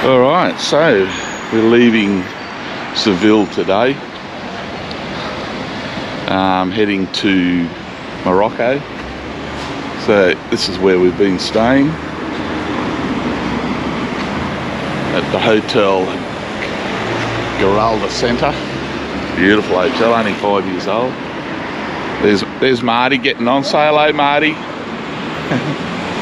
Alright, so we're leaving Seville today, heading to Morocco. So this is where we've been staying, at the Hotel Giralda Centre. Beautiful hotel, only 5 years old. There's Marty getting on. Say hello, Marty.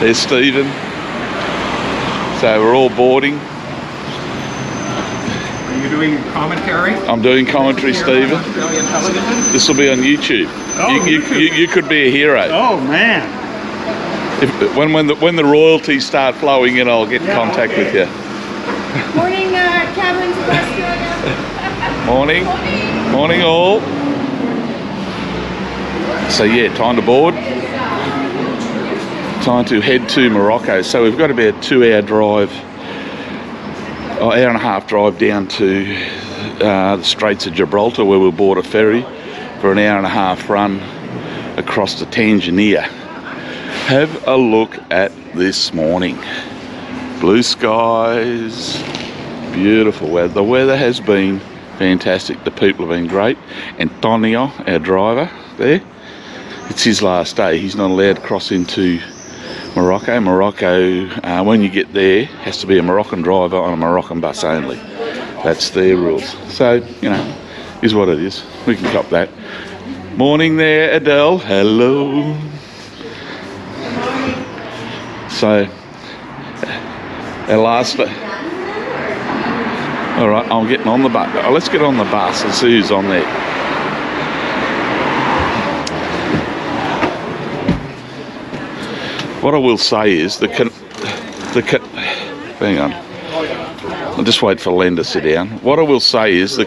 There's Stephen. So we're all boarding. Are you doing commentary? I'm doing commentary, Stephen. This will be on YouTube. Oh, you could be a hero. Oh man! When the royalties start flowing in, I'll get in contact with you. Morning, Cameron from Australia. Morning. Morning all. So yeah, time to board. Time to head to Morocco. So we've got about a 2-hour drive, or hour and a half drive down to the Straits of Gibraltar, where we'll board a ferry for an hour and a half run across to Tangier. Have a look at this morning. Blue skies, beautiful weather. The weather has been fantastic. The people have been great. Antonio, our driver there, it's his last day. He's not allowed to cross into Morocco. Morocco, when you get there, has to be a Moroccan driver on a Moroccan bus only. That's their rules. So, you know, is what it is. We can cop that. Morning there, Adele. Hello. So, our last... All right, I'm getting on the bus. Let's get on the bus and see who's on there. What I will say is hang on. I'll just wait for Len to sit down. What I will say is the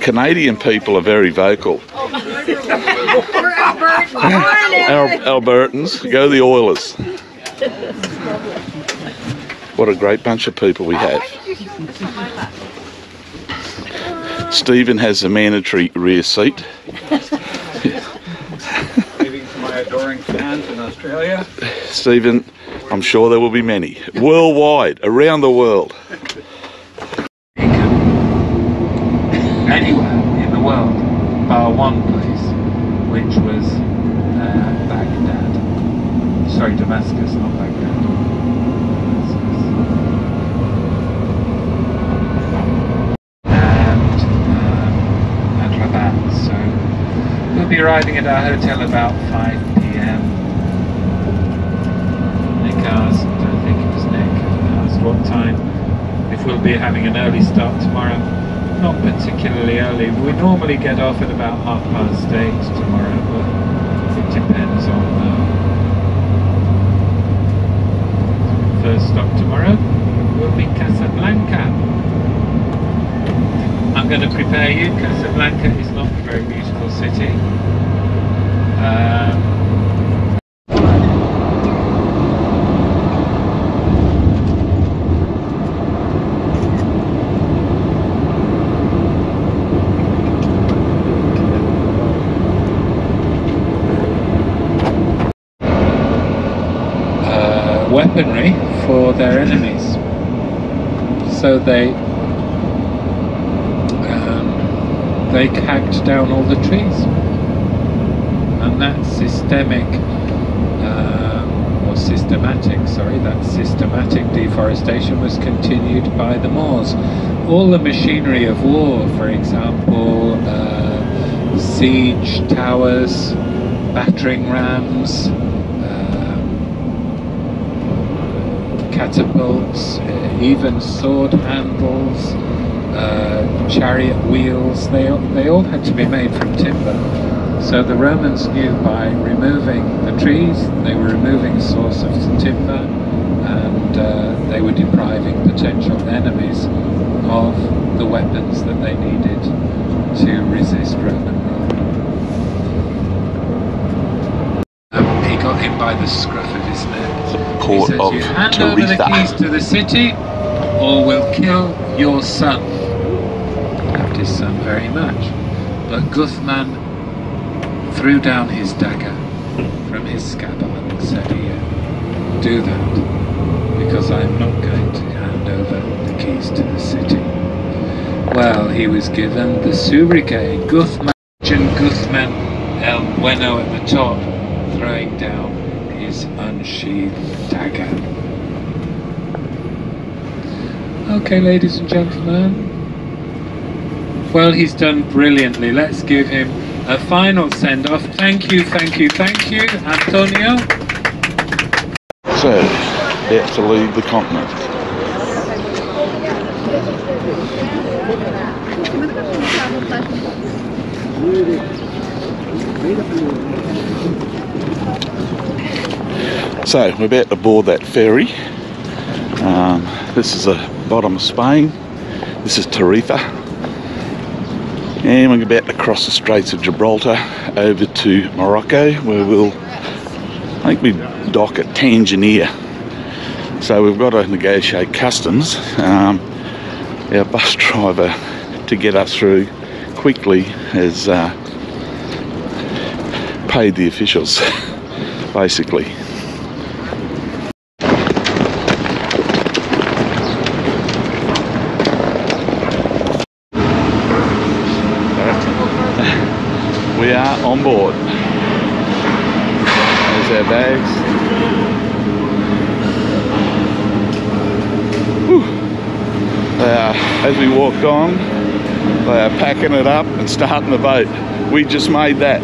Canadian people are very vocal. Albertans, go the Oilers. What a great bunch of people we have. Stephen has a mandatory rear seat. Waving to my adoring fans in Australia. Stephen, I'm sure there will be many. Worldwide, around the world. Anywhere in the world, bar one place, which was Baghdad. Sorry, Damascus, not Baghdad. And Rabat. So we'll be arriving at our hotel about 5 p.m. Nick asked, I think it was Nick, asked what time, if we'll be having an early start tomorrow. Not particularly early. We normally get off at about 8:30 tomorrow, but it depends on first stop tomorrow will be Casablanca. I'm going to prepare you. Casablanca is not a very beautiful city. Weaponry for their enemies, so they hacked down all the trees, and that systematic deforestation was continued by the Moors. All the machinery of war, for example, siege towers, battering rams, catapults, even sword handles, chariot wheels, they all had to be made from timber. So the Romans knew by removing the trees, they were removing a source of timber, and they were depriving potential enemies of the weapons that they needed to resist Roman rule. He got him by the scruff of his neck. He says, you hand over the keys to the city, or we'll kill your son. He loved his son very much. But Guthman threw down his dagger from his scabbard and said, here, do that, because I'm not going to hand over the keys he was given the sobriquet Guzman Guzman El Bueno at the top, throwing down his unsheathed dagger. Okay, ladies and gentlemen. Well, he's done brilliantly. Let's give him a final send-off. Thank you, thank you, thank you, Antonio. So, about to leave the continent. So, we're about to board that ferry. This is the bottom of Spain. This is Tarifa. And we're about to cross the Straits of Gibraltar over to Morocco, where I think we dock at Tangier. So we've got to negotiate customs. Our bus driver, to get us through quickly, has paid the officials, basically. We are on board. There's our bags. Whew. As we walked on, they are packing it up and starting the boat. We just made that.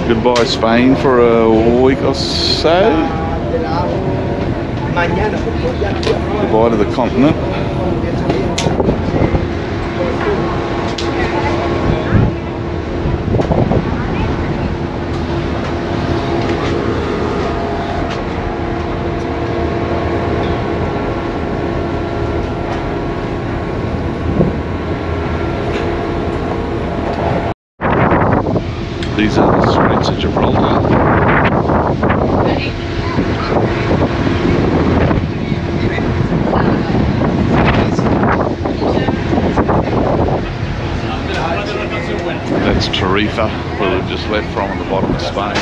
Goodbye Spain for a week or so. Goodbye to the continent. These are the Straits of Gibraltar. That's Tarifa, where we've just left from, on the bottom of Spain.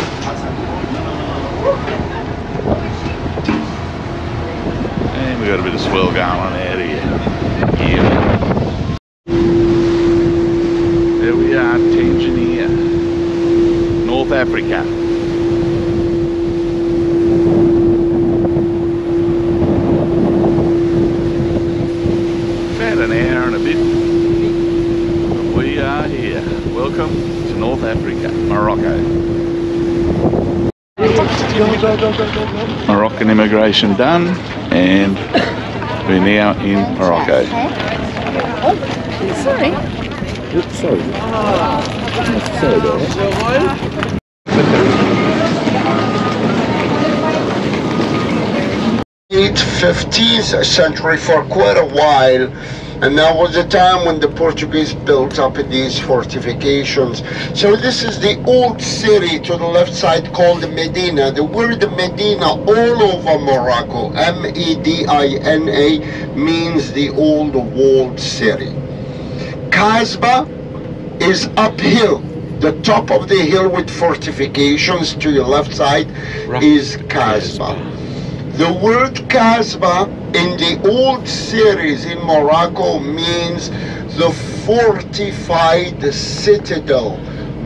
And we've got a bit of swell going on out here. There we are, Tangier, North Africa. About an hour and a bit. We are here. Welcome to North Africa, Morocco. Moroccan immigration done, and we're now in Morocco. Sorry. Sorry. 15th century for quite a while, and that was the time when the Portuguese built up these fortifications. So this is the old city to the left side called Medina. The word Medina all over Morocco, M-E-D-I-N-A, means the old walled city. Casbah is uphill. The top of the hill with fortifications to your left side is Casbah. The word Casbah in the old cities in Morocco means the fortified citadel,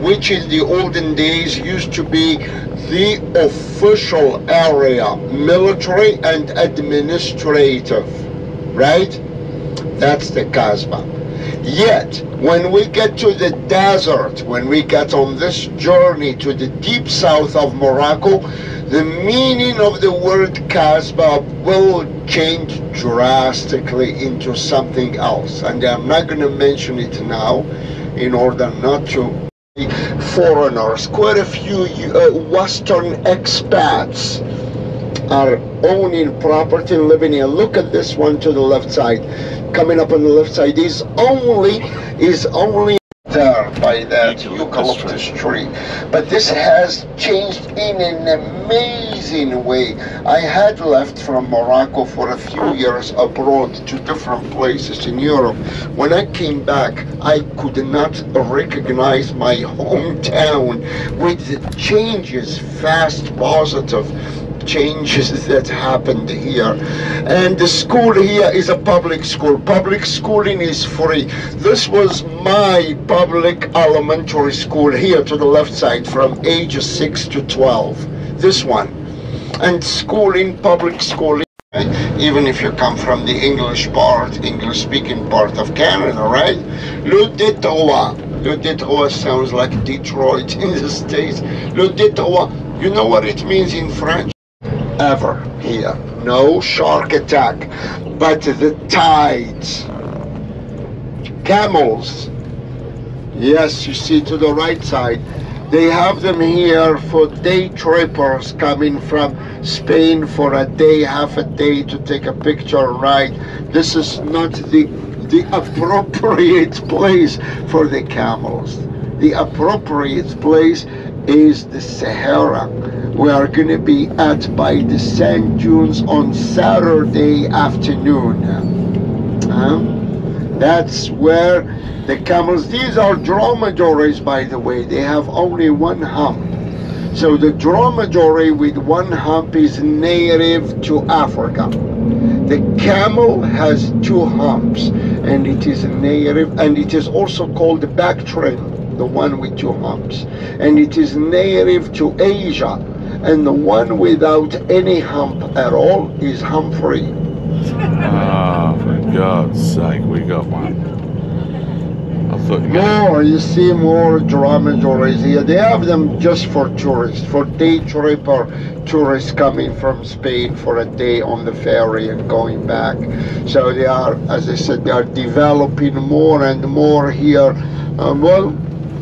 which in the olden days used to be the official area, military and administrative, right? That's the Casbah. Yet, when we get to the desert, when we get on this journey to the deep south of Morocco, the meaning of the word Casbah will change drastically into something else. And I'm not going to mention it now in order not to be foreigners. Quite a few Western expats are owning property and living here. Look at this one to the left side. Coming up on the left side is only there by that eucalyptus tree. But this has changed in an amazing way. I had left from Morocco for a few years abroad to different places in Europe. When I came back, I could not recognize my hometown with the changes, fast, positive changes that happened here. And the school here is a public school. Public schooling is free. This was my public elementary school here to the left side from ages 6 to 12. This one. And schooling, public schooling, even if you come from the English speaking part of Canada, right? Le Détroit. Le Détroit sounds like Detroit in the States. Le Détroit, you know what it means in French? Ever here. No shark attack, but the tides. Camels. Yes, you see to the right side. They have them here for day trippers coming from Spain for a day, half a day to take a picture, right? This is not the appropriate place for the camels. The appropriate place is the Sahara. We are going to be at by the sand dunes on Saturday afternoon. That's where the camels, these are dromedaries by the way, they have only one hump. So the dromedary with one hump is native to Africa. The camel has two humps and it is native, and it is also called the Bactrian, the one with two humps, and it is native to Asia. And the one without any hump at all is hump-free. Oh, for God's sake, we got one. I thought More, you see more dromedaries here. They have them just for tourists, for day trip or tourists coming from Spain for a day on the ferry and going back. So they are, as I said, they are developing more and more here. Well,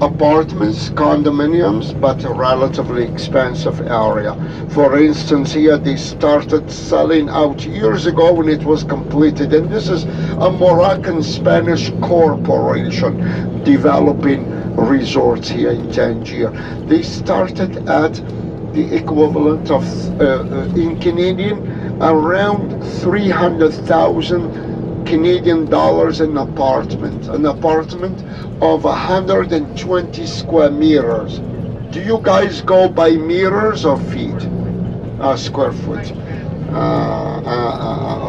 apartments, condominiums, but a relatively expensive area. For instance, here they started selling out years ago when it was completed, and this is a Moroccan-Spanish corporation developing resorts here in Tangier. They started at the equivalent of, in Canadian, around 300,000 Canadian dollars an apartment of 120 square meters. Do you guys go by meters or feet? Square foot.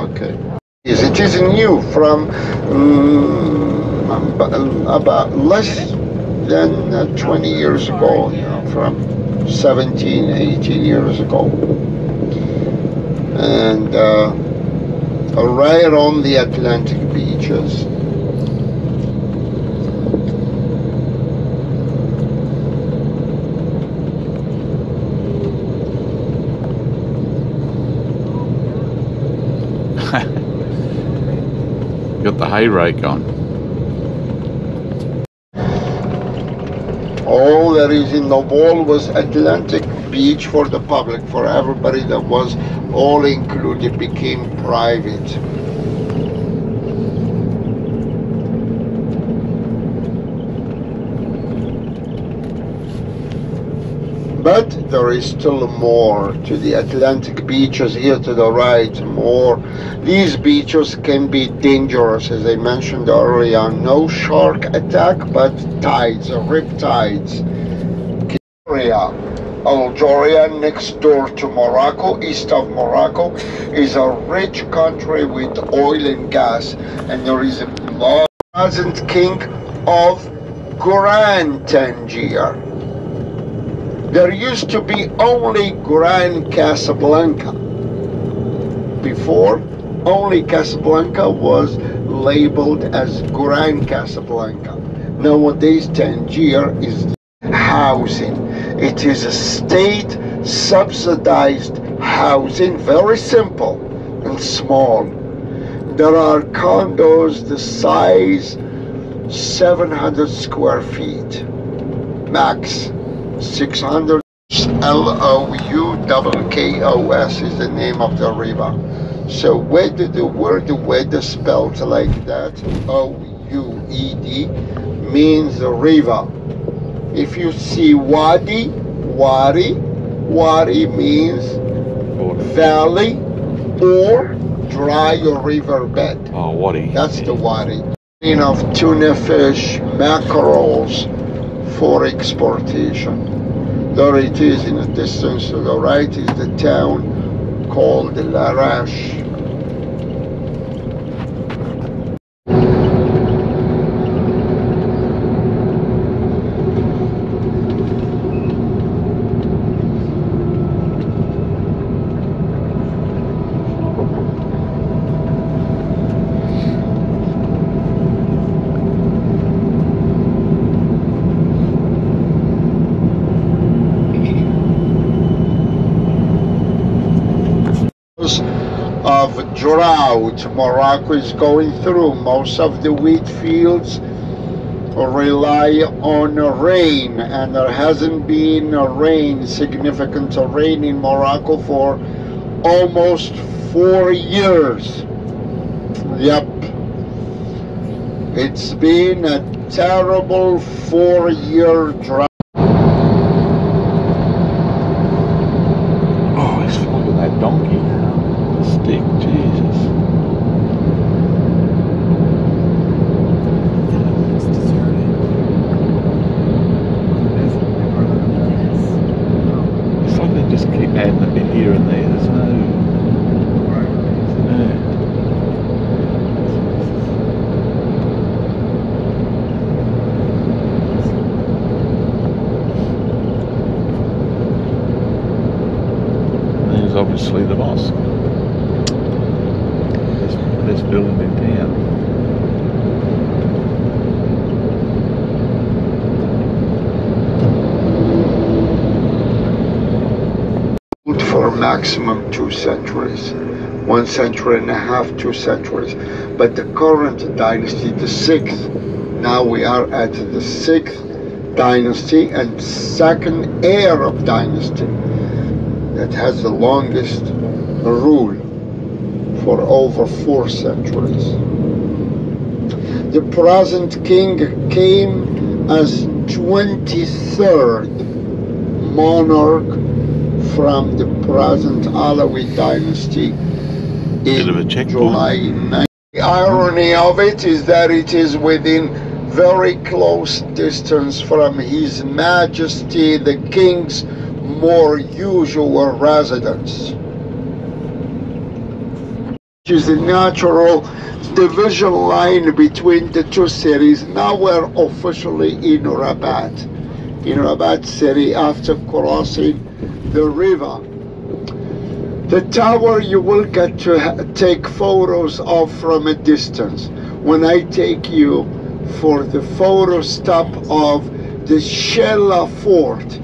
Okay. Yes, it is new from about less than 20 years ago, you know, from 17, 18 years ago. And right on the Atlantic beaches. got the hay rake on. All that is in the wall was Atlantic Beach for the public, for everybody that was all included, became private. But there is still more to the Atlantic beaches here to the right, more. These beaches can be dangerous, as I mentioned earlier. No shark attack, but tides, rip tides. Algeria, next door to Morocco, east of Morocco, is a rich country with oil and gas. And there is a present king of Grand Tangier. There used to be only Grand Casablanca. Before, only Casablanca was labeled as Grand Casablanca. Nowadays, Tangier is housing. It is a state subsidized housing, very simple and small. There are condos the size 700 square feet, max. 600. Loukos is the name of the river. So where the word spelled like that, OUED, means river. If you see wadi, wadi means valley or dry riverbed. Oh, wadi. That's the wadi. Of tuna fish, mackerels for exportation. There it is in the distance to the right is the town called Larache. Of drought Morocco is going through. Most of the wheat fields rely on rain, and there hasn't been significant rain in Morocco for almost 4 years. Yep, it's been a terrible 4-year drought. Oh, he's flogging that donkey. Stick, Jesus. It's like they just keep adding a bit here and there. There's no. There's obviously the mosque. Best building in town. For maximum 2 centuries, 1.5 centuries, 2 centuries. But the current dynasty, the 6th, now we are at the 6th dynasty and 2nd Arab dynasty that has the longest rule for over 4 centuries. The present king came as 23rd monarch from the present Alawi dynasty in July 9. The irony of it is that it is within very close distance from His Majesty the King's more usual residence. Is the natural division line between the two cities. Now we're officially in Rabat city after crossing the river. The tower you will get to take photos of from a distance. When I take you for the photo stop of the Shella Fort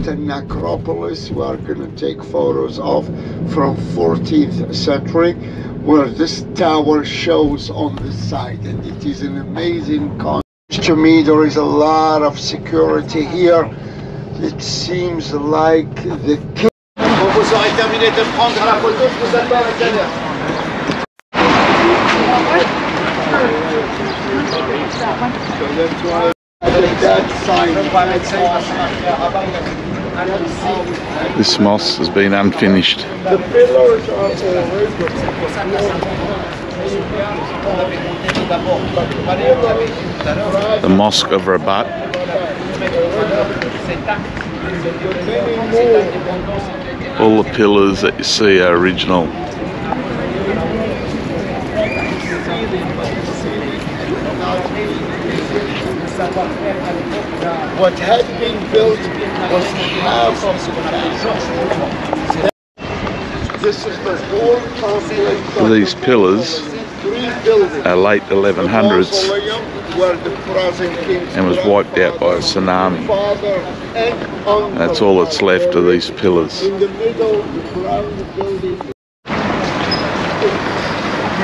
and necropolis, we are going to take photos of from 14th century, where this tower shows on the side, and it is an amazing concept. To me, there is a lot of security here. It seems like the king. This mosque has been unfinished. The pillars are The Mosque of Rabat. All the pillars that you see are original. What had been built was half of the. This is the whole complex. These pillars are late 1100s and was wiped out by a tsunami. That's all that's left of these pillars. In the middle, the ground building. We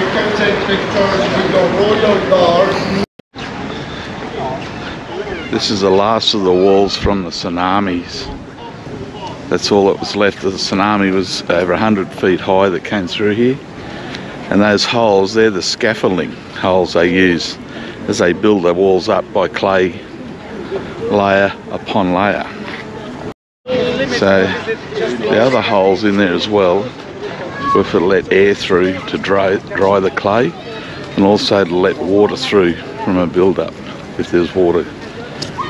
can take pictures with the royal guard. This is the last of the walls from the tsunamis. That's all that was left of the tsunami. Was over 100 feet high that came through here. And those holes, they're the scaffolding holes they use as they build their walls up by clay, layer upon layer. So the other holes in there as well were to let air through to dry the clay, and also to let water through from a build-up if there's water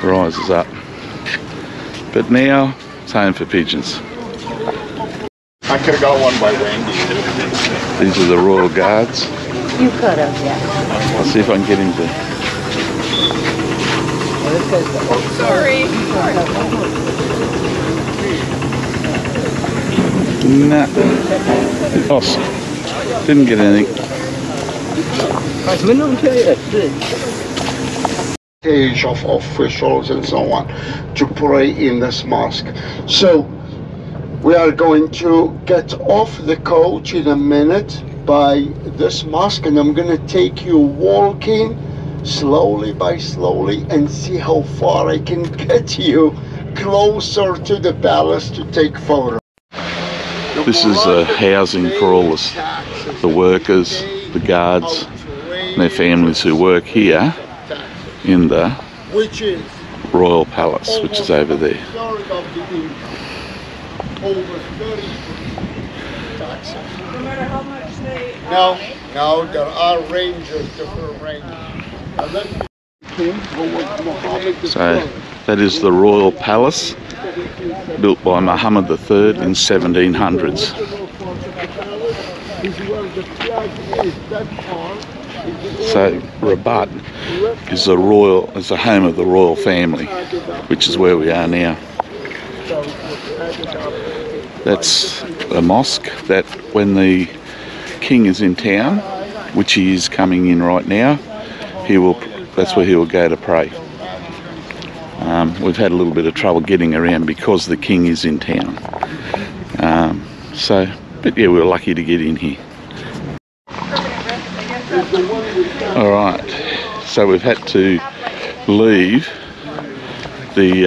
rises up. But now it's home for pigeons. I could have got one by Wendy. These are the Royal Guards. You could have, yeah. I'll see if I can get him to. Sorry. Nah. Oh, didn't get anything. Stage of officials and so on to pray in this mosque. So we are going to get off the coach in a minute by this mosque, and I'm going to take you walking slowly by slowly and see how far I can get you closer to the palace to take photos. This is housing for all the workers, the guards, and their families who work here in the Royal Palace, which is over there. No, there are ranges, different ranges. So that is the Royal Palace, built by Muhammad III in 1700s. So Rabat is the home of the royal family, which is where we are now. That's a mosque that when the king is in town, which he is coming in right now, that's where he will go to pray. We've had a little bit of trouble getting around because the king is in town. But yeah, we were lucky to get in here. Alright, so we've had to leave the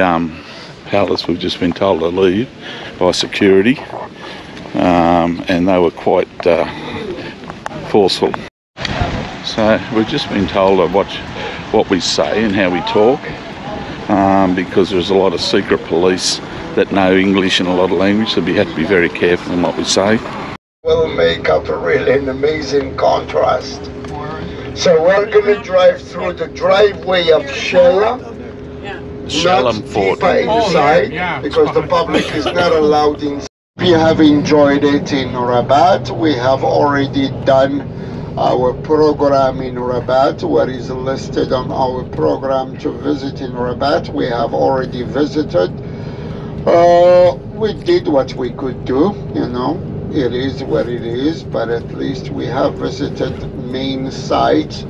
palace. We've just been told to leave by security, and they were quite forceful. So we've just been told to watch what we say and how we talk, because there's a lot of secret police that know English and a lot of language, so we have to be very careful in what we say. Will make up an amazing contrast. So we're going to drive through the driveway of Shella, not deeper inside, because the public is not allowed inside. We have enjoyed it in Rabat. We have already done our program in Rabat, where is listed on our program to visit in Rabat. We have already visited. We did what we could do, you know. It is what it is, but at least we have visited main sites,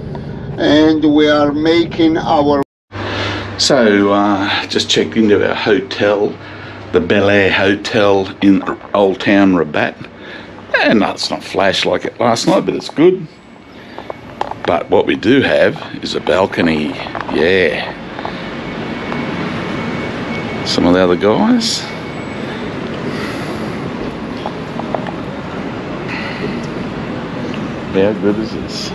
and we are making our... So just checked into our hotel, the Bel Air Hotel in Old Town Rabat, and it's not flash like it last night, but it's good. But what we do have is a balcony. Yeah, some of the other guys. How good is this?